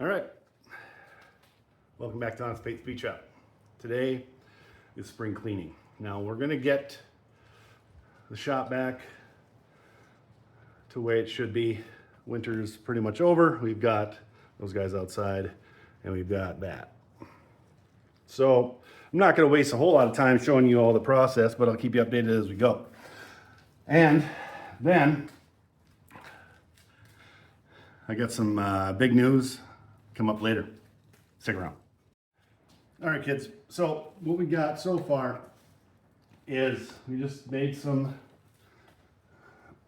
All right, welcome back to Honest Peyton Speed Shop. Today is spring cleaning. Now we're gonna get the shop back to the way it should be. Winter's pretty much over. We've got those guys outside and we've got that. So I'm not gonna waste a whole lot of time showing you all the process, but I'll keep you updated as we go. And then I got some big news come up later. Stick around. All right, kids. So what we got so far is we just made some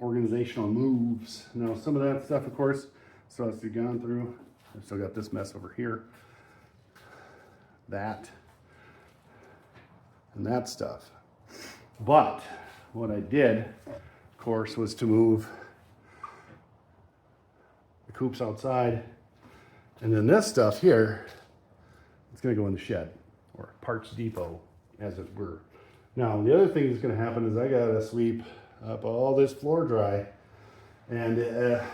organizational moves. Now, some of that stuff, of course, still has to be gone through. I've still got this mess over here. That. And that stuff. But what I did, of course, was to move the coops outside. And then this stuff here, it's gonna go in the shed, or parts depot, as it were. Now, the other thing that's gonna happen is I gotta sweep up all this floor dry. And the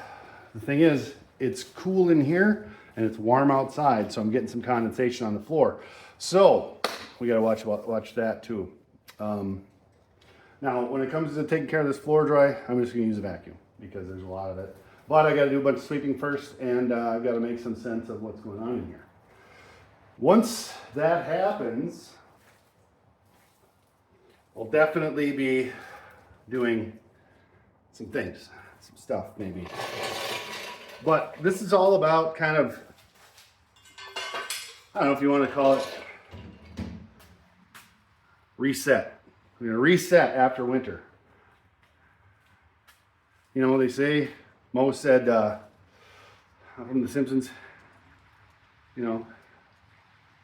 thing is, it's cool in here and it's warm outside, so I'm getting some condensation on the floor. So we gotta watch that too. Now, when it comes to taking care of this floor dry, I'm just gonna use a vacuum because there's a lot of it. But I gotta do a bunch of sweeping first, and I've gotta make some sense of what's going on in here. Once that happens, I'll definitely be doing some things, some stuff maybe. But this is all about kind of, I don't know if you want to call it reset. We're gonna reset after winter. You know what they say? Mo said from The Simpsons, you know,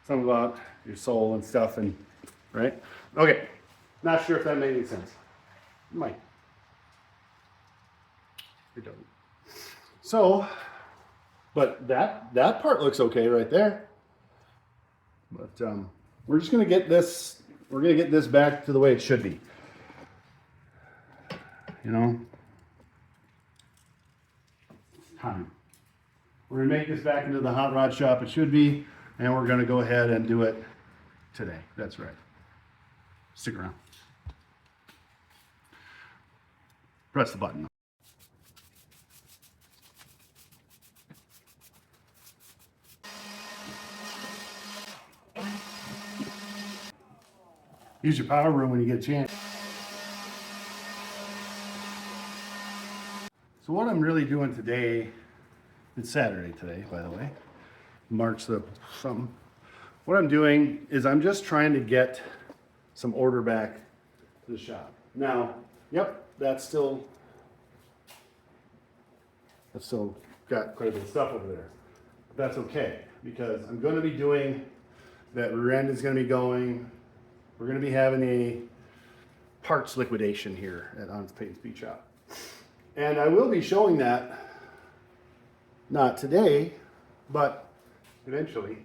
something about your soul and stuff, and right? Okay, not sure if that made any sense. It might. It doesn't. So, but that part looks okay right there. But we're just gonna get this. We're gonna get this back to the way it should be. You know. Time. We're gonna make this back into the hot rod shop it should be, and we're gonna go ahead and do it today. That's right. Stick around. Press the button. Use your power room when you get a chance. So what I'm really doing today, it's Saturday today, by the way, March the something. What I'm doing is I'm just trying to get some order back to the shop. Now, yep, that's still got quite a bit of stuff over there. But that's okay, because I'm going to be doing, that rear end is going to be going, we're going to be having a parts liquidation here at Honest Peyton Speed Shop. And I will be showing that, not today, but eventually.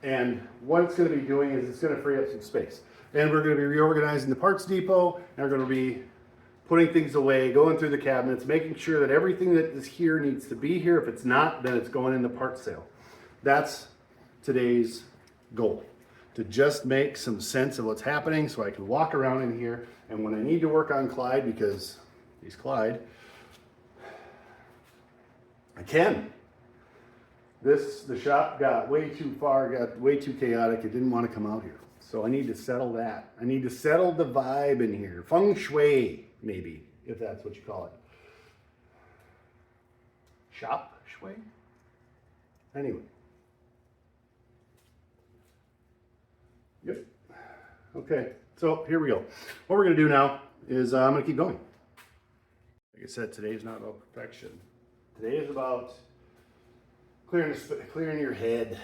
And what it's going to be doing is it's going to free up some space. And we're going to be reorganizing the parts depot, and we're going to be putting things away, going through the cabinets, making sure that everything that is here needs to be here. If it's not, then it's going in the parts sale. That's today's goal, to just make some sense of what's happening so I can walk around in here. And when I need to work on Clyde, because he's Clyde, I can. The shop got way too far, got way too chaotic. It didn't want to come out here. So I need to settle that. I need to settle the vibe in here. Feng shui, maybe, if that's what you call it. Shop shui? Anyway. Yep. Okay, so here we go. What we're going to do now is I'm going to keep going. Like I said, today's not about perfection. Today is about clearing your head,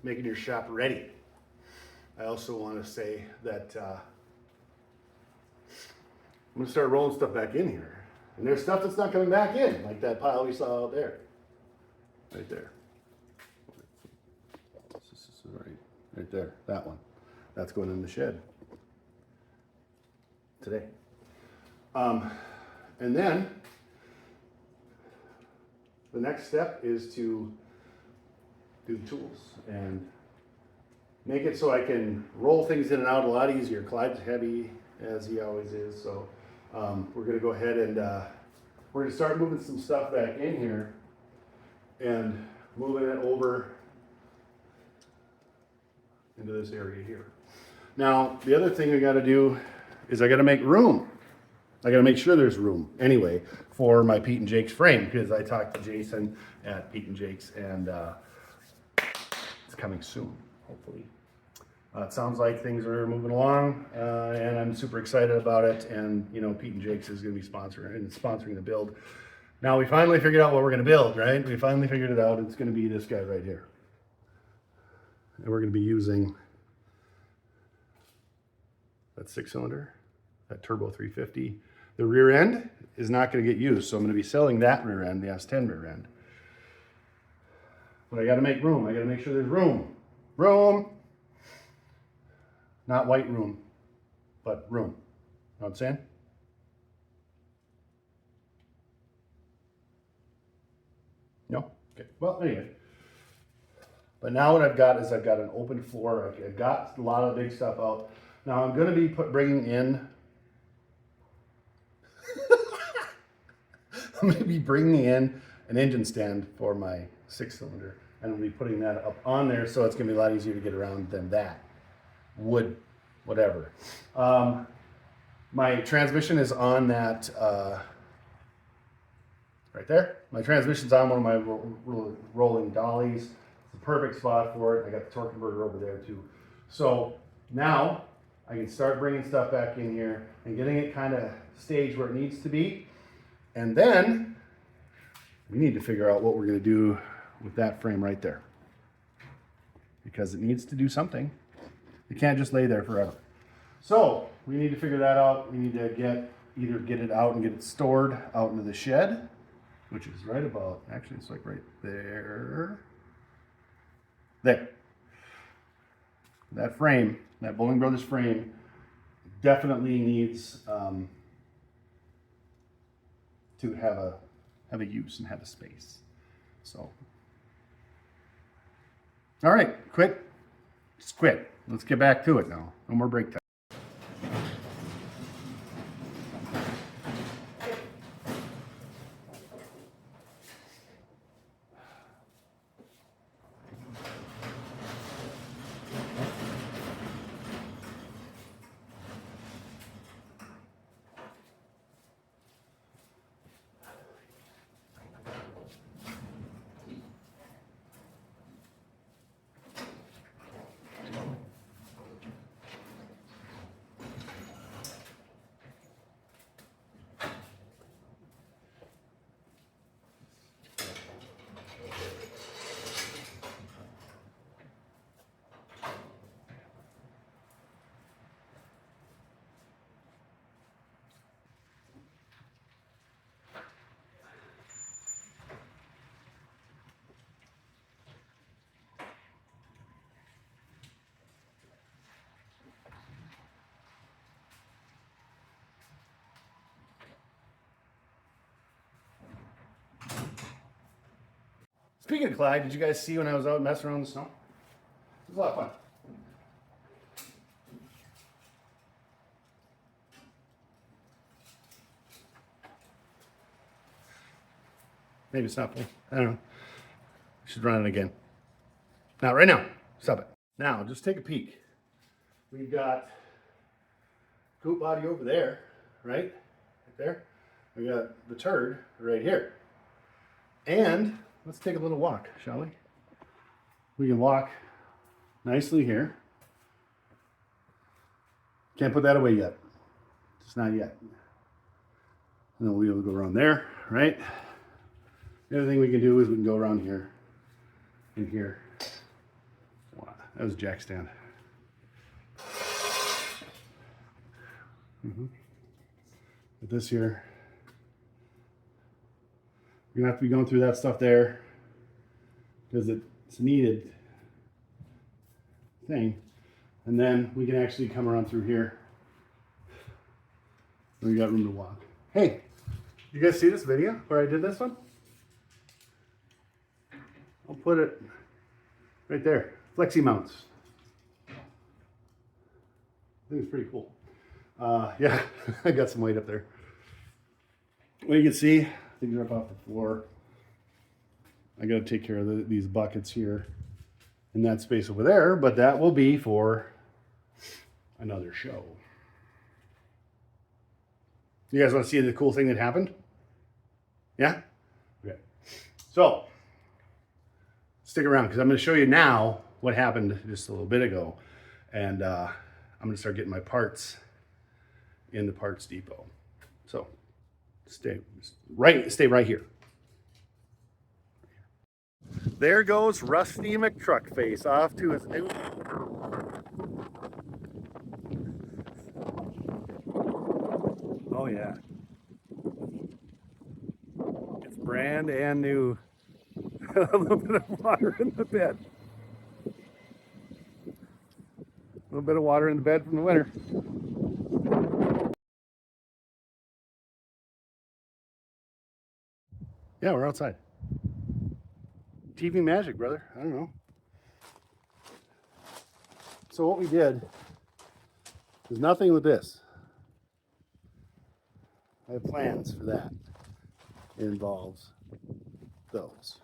making your shop ready. I also want to say that I'm going to start rolling stuff back in here. And there's stuff that's not coming back in, like that pile we saw out there. Right there. Right there, that one. That's going in the shed today. And then the next step is to do the tools and make it so I can roll things in and out a lot easier. Clyde's heavy as he always is, so we're gonna go ahead and we're gonna start moving some stuff back in here and moving it over into this area here. Now, the other thing we gotta do is I gotta make room. I gotta make sure there's room anyway for my Pete and Jake's frame, because I talked to Jason at Pete and Jake's and it's coming soon, hopefully. It sounds like things are moving along and I'm super excited about it. And you know, Pete and Jake's is gonna be sponsoring the build. Now we finally figured out what we're gonna build, right? We finally figured it out. It's gonna be this guy right here. And we're gonna be using that 6-cylinder, that turbo 350. The rear end is not going to get used, so I'm going to be selling that rear end, the S10 rear end. But I got to make room. I got to make sure there's room. Room. Not white room, but room. Know what I'm saying? No? Okay. Well, anyway. But now what I've got is I've got an open floor. I've got a lot of big stuff out. Now I'm going to be bringing in I'm going to be bringing in an engine stand for my 6-cylinder, and I'll be putting that up on there, so it's going to be a lot easier to get around than that. Wood, whatever. My transmission is on that, right there. My transmission's on one of my rolling dollies. It's the perfect spot for it. I got the torque converter over there too. So now I can start bringing stuff back in here and getting it kind of staged where it needs to be. And then we need to figure out what we're going to do with that frame right there, because it needs to do something. It can't just lay there forever. So we need to figure that out. We need to either get it out and get it stored out into the shed, which is right about, actually it's like right there. There. That frame, that Bowling Brothers frame, definitely needs to have a use and have a space. So, all right, quit. Just quit. Let's get back to it now. No more break time. Speaking of Clyde, did you guys see when I was out messing around in the snow? It was a lot of fun. Maybe it's not full. I don't know. I should run it again. Not right now. Stop it. Now, just take a peek. We've got coupe body over there, right? Right there. We got the turd right here. And let's take a little walk, shall we? We can walk nicely here. Can't put that away yet. Just not yet. And then we'll be able to go around there, right? The other thing we can do is we can go around here and here. Wow, that was a jack stand. With this here, you're gonna have to be going through that stuff there because it's a needed thing. And then we can actually come around through here. And we got room to walk. Hey, you guys see this video where I did this one? I'll put it right there. Flexi mounts. I think it's pretty cool. Yeah, I got some weight up there. Well, you can see things are up off the floor. I got to take care of these buckets here in that space over there, but that will be for another show. You guys want to see the cool thing that happened? Yeah? Okay. So, stick around because I'm going to show you now what happened just a little bit ago. And I'm going to start getting my parts in the parts depot. So, stay right here. There goes Rusty McTruckface off to his new... Oh yeah. It's brand new. A little bit of water in the bed. A little bit of water in the bed from the winter. Yeah, we're outside. TV magic, brother. I don't know. So what we did is nothing with this. I have plans for that. It involves those.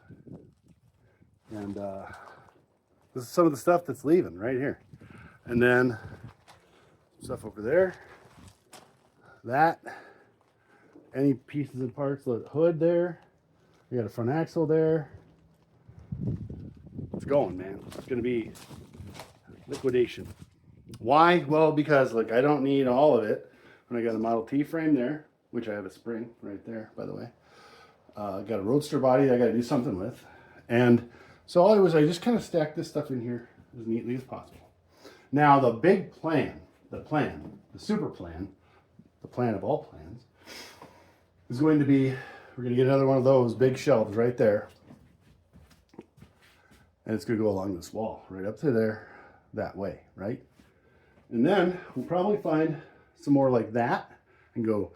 And this is some of the stuff that's leaving right here. And then stuff over there. That. Any pieces and parts, the hood there. We got a front axle there. It's going, man. It's going to be liquidation. Why? Well, because like I don't need all of it. And I got a Model T frame there, which I have a spring right there, by the way. Got a Roadster body that I got to do something with. And so all I just kind of stacked this stuff in here as neatly as possible. Now the big plan, the super plan, the plan of all plans, is going to be, we're going to get another one of those big shelves right there. And it's going to go along this wall, right up to there, that way, right? And then we'll probably find some more like that and go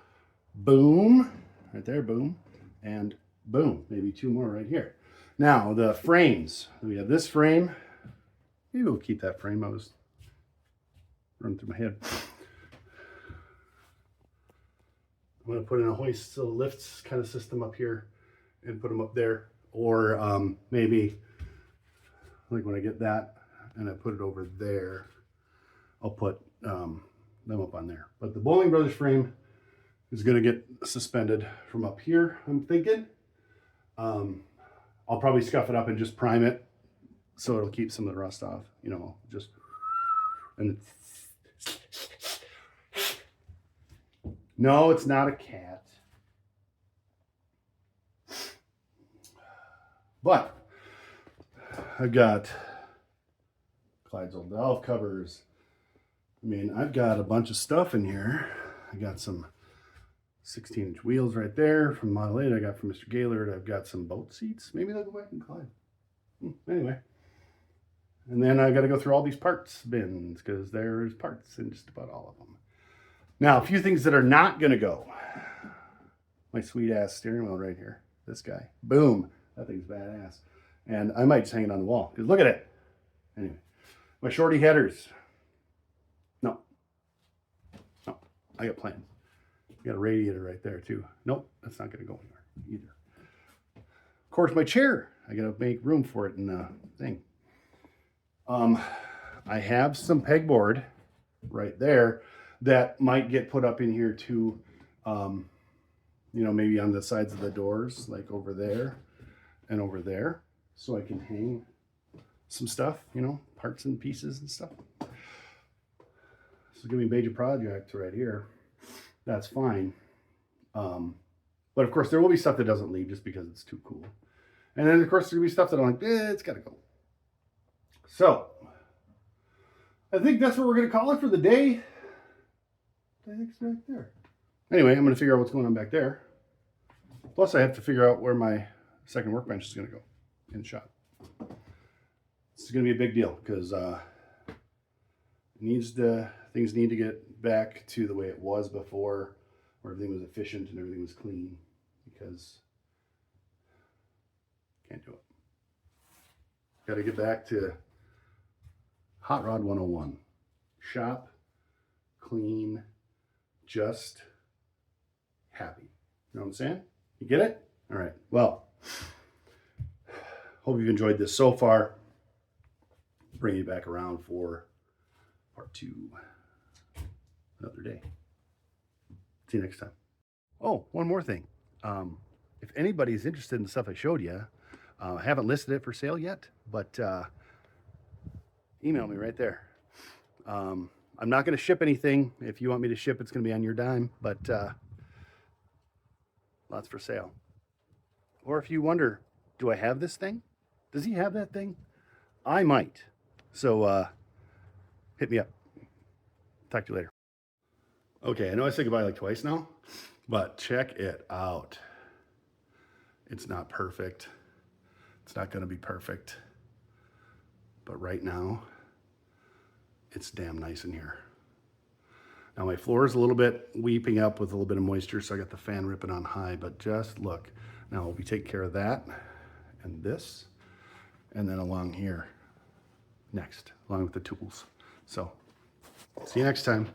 boom, right there, boom, and boom, maybe two more right here. Now the frames, we have this frame. Maybe we'll keep that frame. I was running through my head. I'm going to put in a hoist so lifts kind of system up here and put them up there. Or maybe like when I get that and I put it over there, I'll put them up on there. But the Bowling Brothers frame is going to get suspended from up here, I'm thinking. I'll probably scuff it up and just prime it so it'll keep some of the rust off, you know, just, and no, it's not a cat. But I've got Clyde's old valve covers. I mean, I've got a bunch of stuff in here. I got some 16-inch wheels right there from Model 8 I got from Mr. Gaylord. I've got some boat seats. Maybe they'll go back in Clyde. Anyway. And then I got to go through all these parts bins because there's parts in just about all of them. Now, a few things that are not going to go. My sweet ass steering wheel right here. This guy. Boom. That thing's badass. And I might just hang it on the wall because look at it. Anyway. My shorty headers. No. I got plans. I got a radiator right there too. Nope. That's not going to go anywhere either. Of course, my chair. I got to make room for it in the thing. I have some pegboard right there that might get put up in here too, you know, maybe on the sides of the doors, like over there and over there, so I can hang some stuff, you know, parts and pieces and stuff. This is gonna be a major project right here. That's fine. But of course there will be stuff that doesn't leave just because it's too cool. And then of course there'll be stuff that I'm like, it's gotta go. So I think that's what we're gonna call it for the day. What the heck's back there? Anyway, I'm gonna figure out what's going on back there. Plus I have to figure out where my second workbench is gonna go in the shop. This is gonna be a big deal because things need to get back to the way it was before, where everything was efficient and everything was clean, because can't do it. got to get back to Hot Rod 101. Shop, clean, just happy. You know what I'm saying? You get it? All right. Well, hope you've enjoyed this so far. Bring you back around for part 2 another day. See you next time. Oh, one more thing. If anybody's interested in the stuff I showed you, I haven't listed it for sale yet, but email me right there. I'm not going to ship anything. If you want me to ship, it's going to be on your dime, but lots for sale. Or if you wonder, do I have this thing? Does he have that thing? I might. So hit me up. Talk to you later. Okay, I know I said goodbye like twice now, but check it out. It's not perfect. It's not going to be perfect. But right now, it's damn nice in here. Now my floor is a little bit weeping up with a little bit of moisture, so I got the fan ripping on high, but just look. Now we take care of that and this, and then along here next, along with the tools. So, see you next time.